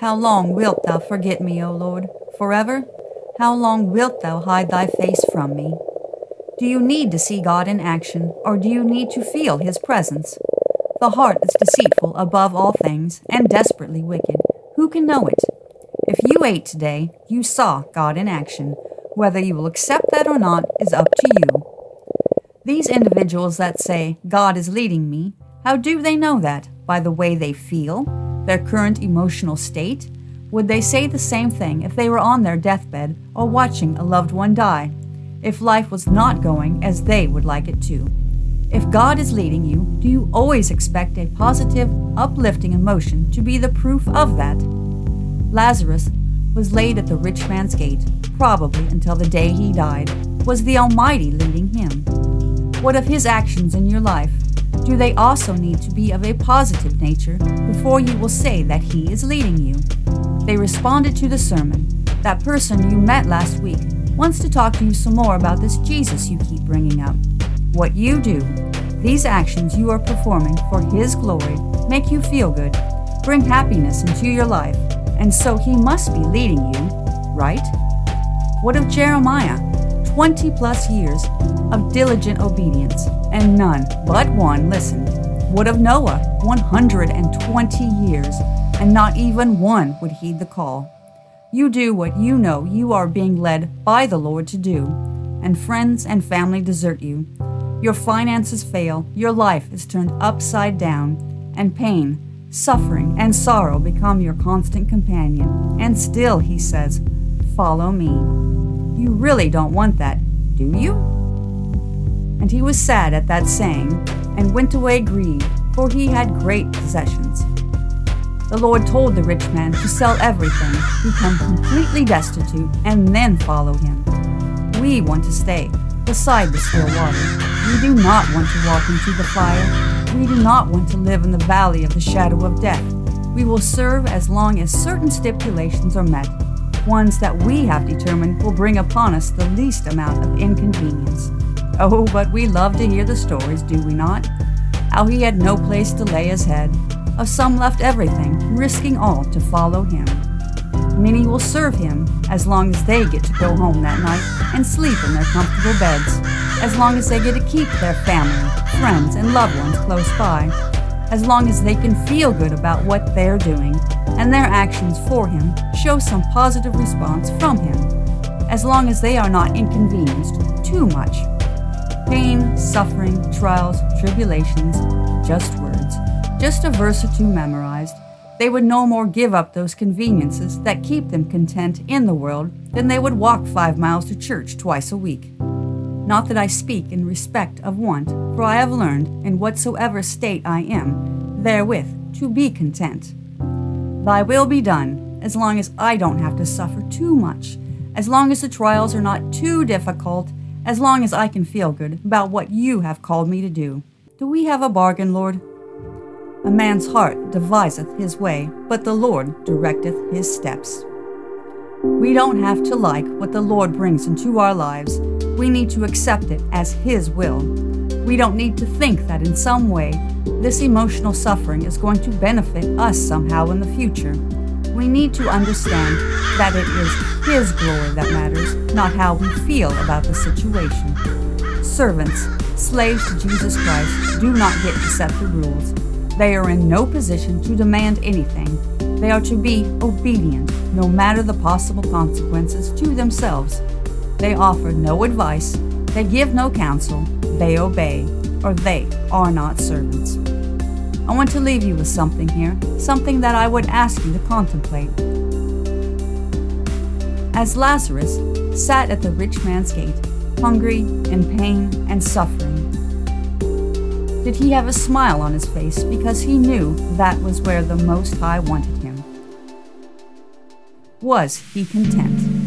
How long wilt thou forget me, O Lord? Forever? How long wilt thou hide thy face from me? Do you need to see God in action, or do you need to feel his presence? The heart is deceitful above all things, and desperately wicked. Who can know it? If you ate today, you saw God in action. Whether you will accept that or not is up to you. These individuals that say, God is leading me, how do they know that? By the way they feel? Their current emotional state? Would they say the same thing if they were on their deathbed or watching a loved one die? If life was not going as they would like it to? If God is leading you, do you always expect a positive, uplifting emotion to be the proof of that? Lazarus was laid at the rich man's gate, probably until the day he died. Was the Almighty leading him? What of his actions in your life? Do they also need to be of a positive nature before you will say that he is leading you? They responded to the sermon. That person you met last week wants to talk to you some more about this Jesus you keep bringing up. What you do, these actions you are performing for his glory, make you feel good, bring happiness into your life, and so he must be leading you, right? What of Jeremiah? 20 plus years of diligent obedience, and none but one listened. What of Noah? 120 years, and not even one would heed the call. You do what you know you are being led by the Lord to do, and friends and family desert you. Your finances fail, your life is turned upside down, and pain, suffering, and sorrow become your constant companion. And still, he says, follow me. You really don't want that, do you? And he was sad at that saying, and went away grieved, for he had great possessions. The Lord told the rich man to sell everything, become completely destitute, and then follow him. We want to stay beside the still water. We do not want to walk into the fire. We do not want to live in the valley of the shadow of death. We will serve as long as certain stipulations are met, ones that we have determined will bring upon us the least amount of inconvenience. Oh, but we love to hear the stories, do we not? How he had no place to lay his head, of some left everything, risking all to follow him. Many will serve him as long as they get to go home that night and sleep in their comfortable beds, as long as they get to keep their family, friends, and loved ones close by, as long as they can feel good about what they're doing, and their actions for him show some positive response from him, as long as they are not inconvenienced too much. Pain, suffering, trials, tribulations, just words, just a verse or two memorized. They would no more give up those conveniences that keep them content in the world than they would walk 5 miles to church twice a week. Not that I speak in respect of want, for I have learned, in whatsoever state I am, therewith to be content. Thy will be done, as long as I don't have to suffer too much, as long as the trials are not too difficult, as long as I can feel good about what you have called me to do. Do we have a bargain, Lord? A man's heart deviseth his way, but the Lord directeth his steps. We don't have to like what the Lord brings into our lives. We need to accept it as his will. We don't need to think that in some way this emotional suffering is going to benefit us somehow in the future. We need to understand that it is his glory that matters, not how we feel about the situation. Servants, slaves to Jesus Christ, do not get to set the rules. They are in no position to demand anything. They are to be obedient, no matter the possible consequences to themselves. They offer no advice, they give no counsel, they obey, or they are not servants. I want to leave you with something here, something that I would ask you to contemplate. As Lazarus sat at the rich man's gate, hungry, in pain, and suffering, did he have a smile on his face because he knew that was where the Most High wanted him? Was he content?